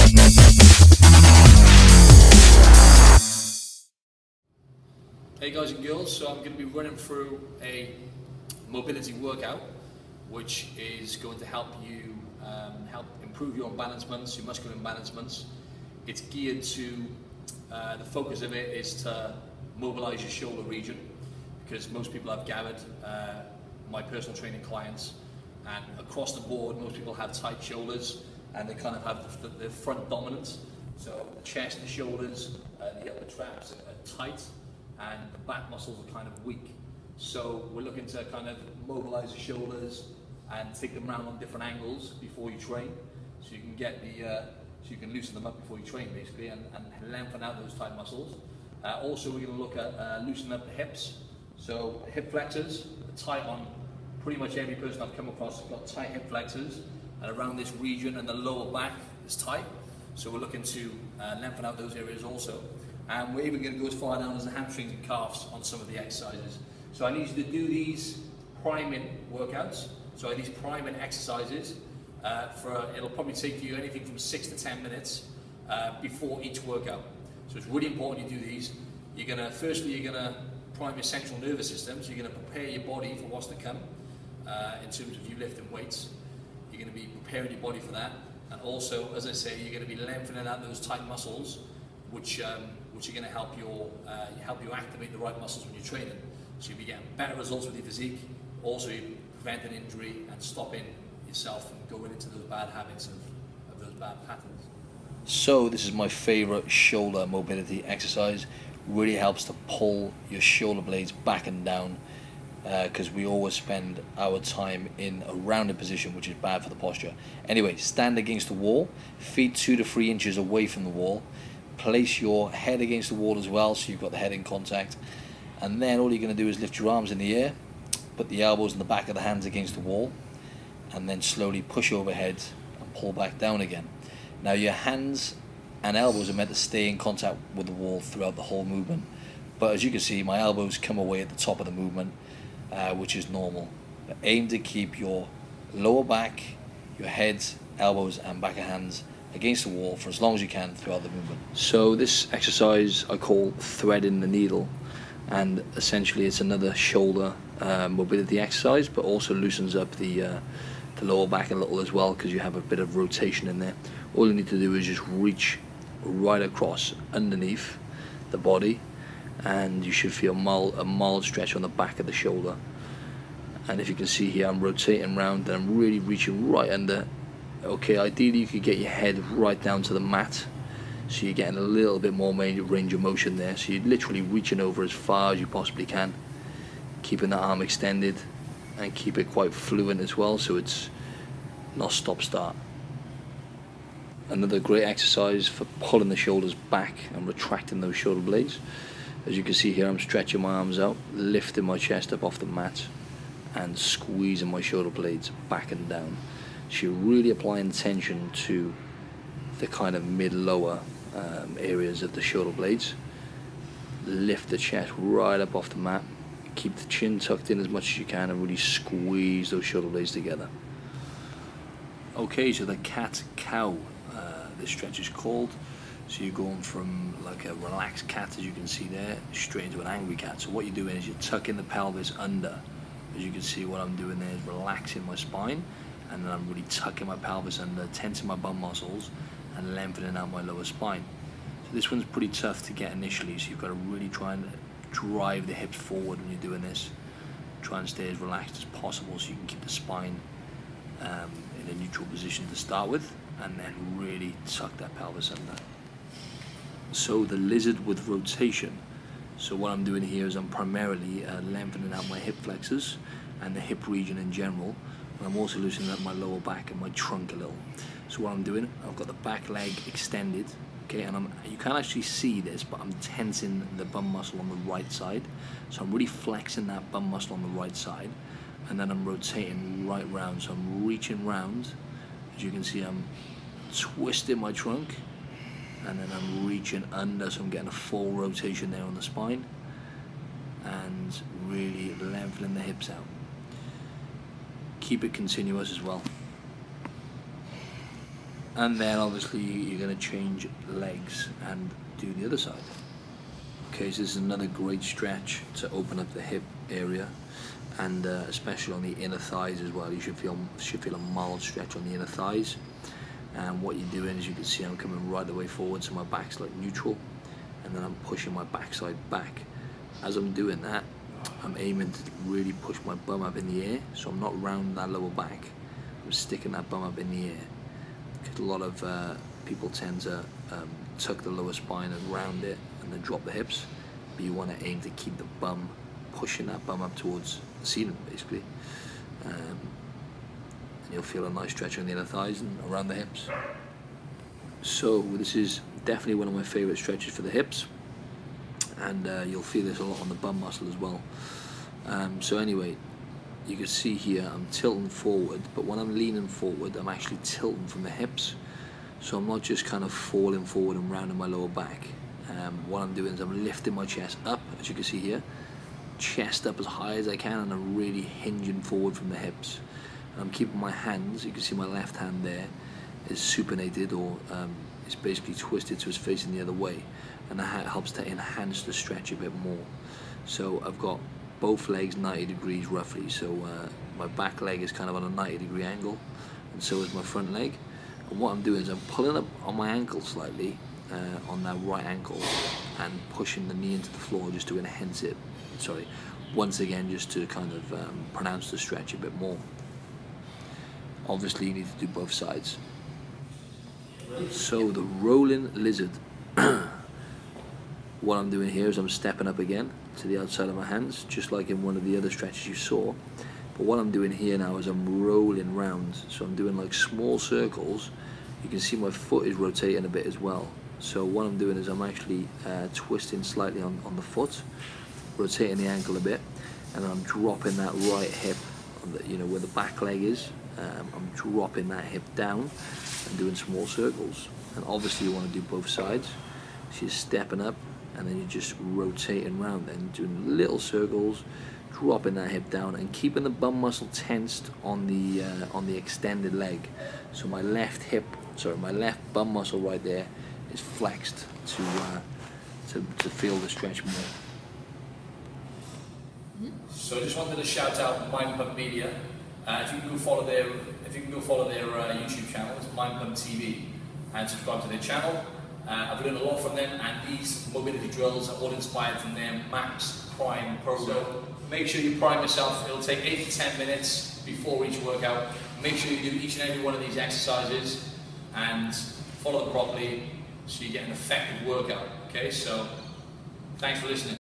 Hey guys and girls, so I'm going to be running through a mobility workout which is going to help you help improve your imbalancements, your muscular imbalancements. It's geared to, the focus of it is to mobilize your shoulder region, because most people have gathered, my personal training clients, and across the board most people have tight shoulders and they kind of have the front dominance. So the chest, the shoulders, the upper traps are tight, and the back muscles are kind of weak. So we're looking to kind of mobilize the shoulders and take them around on different angles before you train, so you can get the so you can loosen them up before you train basically, and lengthen out those tight muscles. Also we're going to look at loosening up the hips. So hip flexors are tight on pretty much every person I've come across has got tight hip flexors, and around this region, and the lower back is tight. So we're looking to lengthen out those areas also. And we're even going to go as far down as the hamstrings and calves on some of the exercises. So I need you to do these priming workouts. So these priming exercises, it'll probably take you anything from 6 to 10 minutes before each workout. So it's really important you do these. Firstly, you're gonna prime your central nervous system. So you're gonna prepare your body for what's to come in terms of you lifting weights. You're gonna be preparing your body for that. And also, as I say, you're gonna be lengthening out those tight muscles, which are going to help you activate the right muscles when you're training. So you'll be getting better results with your physique. Also, you prevent an injury and stopping yourself from going into those bad habits of those bad patterns. So this is my favorite shoulder mobility exercise. Really helps to pull your shoulder blades back and down, because we always spend our time in a rounded position, which is bad for the posture. Anyway, stand against the wall, feet 2 to 3 inches away from the wall. Place your head against the wall as well, so you've got the head in contact, and then all you're going to do is lift your arms in the air, put the elbows in the back of the hands against the wall, and then slowly push overhead and pull back down again. Now your hands and elbows are meant to stay in contact with the wall throughout the whole movement, but as you can see, my elbows come away at the top of the movement, which is normal. But aim to keep your lower back, your head, elbows and back of hands against the wall for as long as you can throughout the movement. So this exercise I call threading the needle, and essentially it's another shoulder mobility exercise, but also loosens up the lower back a little as well, because you have a bit of rotation in there. All you need to do is just reach right across underneath the body, and you should feel a mild stretch on the back of the shoulder. And if you can see here, I'm rotating around and I'm really reaching right under. Okay, ideally you could get your head right down to the mat, so you're getting a little bit more range of motion there. So you're literally reaching over as far as you possibly can, keeping the arm extended, and keep it quite fluent as well, so it's not stop-start. Another great exercise for pulling the shoulders back and retracting those shoulder blades. As you can see here, I'm stretching my arms out, lifting my chest up off the mat, and squeezing my shoulder blades back and down. So you're really applying tension to the kind of mid-lower areas of the shoulder blades. Lift the chest right up off the mat, keep the chin tucked in as much as you can, and really squeeze those shoulder blades together. Okay, so the cat-cow, this stretch is called. So you're going from like a relaxed cat, as you can see there, straight into an angry cat. So what you're doing is you're tucking the pelvis under. As you can see, what I'm doing there is relaxing my spine, and then I'm really tucking my pelvis under, tensing my bum muscles, and lengthening out my lower spine. So this one's pretty tough to get initially, so you've got to really try and drive the hips forward when you're doing this. Try and stay as relaxed as possible so you can keep the spine in a neutral position to start with, and then really tuck that pelvis under. So the lizard with rotation. So what I'm doing here is I'm primarily lengthening out my hip flexors and the hip region in general. And I'm also loosening up my lower back and my trunk a little. So what I'm doing, I've got the back leg extended, okay, and you can't actually see this, but I'm tensing the bum muscle on the right side. So I'm really flexing that bum muscle on the right side, and then I'm rotating right round. So I'm reaching round. As you can see, I'm twisting my trunk, and then I'm reaching under, so I'm getting a full rotation there on the spine, and really lengthening the hips out. Keep it continuous as well. And then obviously you're going to change legs and do the other side. Okay, so this is another great stretch to open up the hip area, and especially on the inner thighs as well. You should feel a mild stretch on the inner thighs. And what you're doing is, you can see I'm coming right the way forward, so my back's like neutral, and then I'm pushing my backside back. As I'm doing that, I'm aiming to really push my bum up in the air, so I'm not rounding that lower back. I'm sticking that bum up in the air. Because a lot of people tend to tuck the lower spine and round it and then drop the hips, but you want to aim to keep the bum, pushing that bum up towards the ceiling basically, and you'll feel a nice stretch on the inner thighs and around the hips. So this is definitely one of my favourite stretches for the hips, and you'll feel this a lot on the bum muscle as well. So anyway, you can see here I'm tilting forward, but when I'm leaning forward I'm actually tilting from the hips, so I'm not just kind of falling forward and rounding my lower back. What I'm doing is I'm lifting my chest up, as you can see here, chest up as high as I can, and I'm really hinging forward from the hips. And I'm keeping my hands, you can see my left hand there is supinated, or it's basically twisted so it's facing the other way, and that helps to enhance the stretch a bit more. So I've got both legs 90 degrees roughly, so my back leg is kind of on a 90-degree angle, and so is my front leg. And what I'm doing is I'm pulling up on my ankle slightly, on that right ankle, and pushing the knee into the floor just to enhance it. Sorry, once again, just to kind of pronounce the stretch a bit more. Obviously you need to do both sides. So the rolling lizard. What I'm doing here is I'm stepping up again to the outside of my hands, just like in one of the other stretches you saw. But what I'm doing here now is I'm rolling round, so I'm doing like small circles. You can see my foot is rotating a bit as well. So what I'm doing is I'm actually twisting slightly on the foot, rotating the ankle a bit, and then I'm dropping that right hip, on the, you know, where the back leg is. I'm dropping that hip down and doing small circles. And obviously you want to do both sides. So you're stepping up, and then you're just rotating around and doing little circles, dropping that hip down and keeping the bum muscle tensed on the extended leg. So my left bum muscle right there is flexed to feel the stretch more. So I just wanted to shout out Mind Pump Media. If you can go follow their YouTube channel, it's Mind Pump TV, and subscribe to their channel. I've learned a lot from them, and these mobility drills are all inspired from their MAPS Prime program. So make sure you prime yourself. It'll take 8 to 10 minutes before each workout. Make sure you do each and every one of these exercises and follow them properly so you get an effective workout. Okay, so thanks for listening.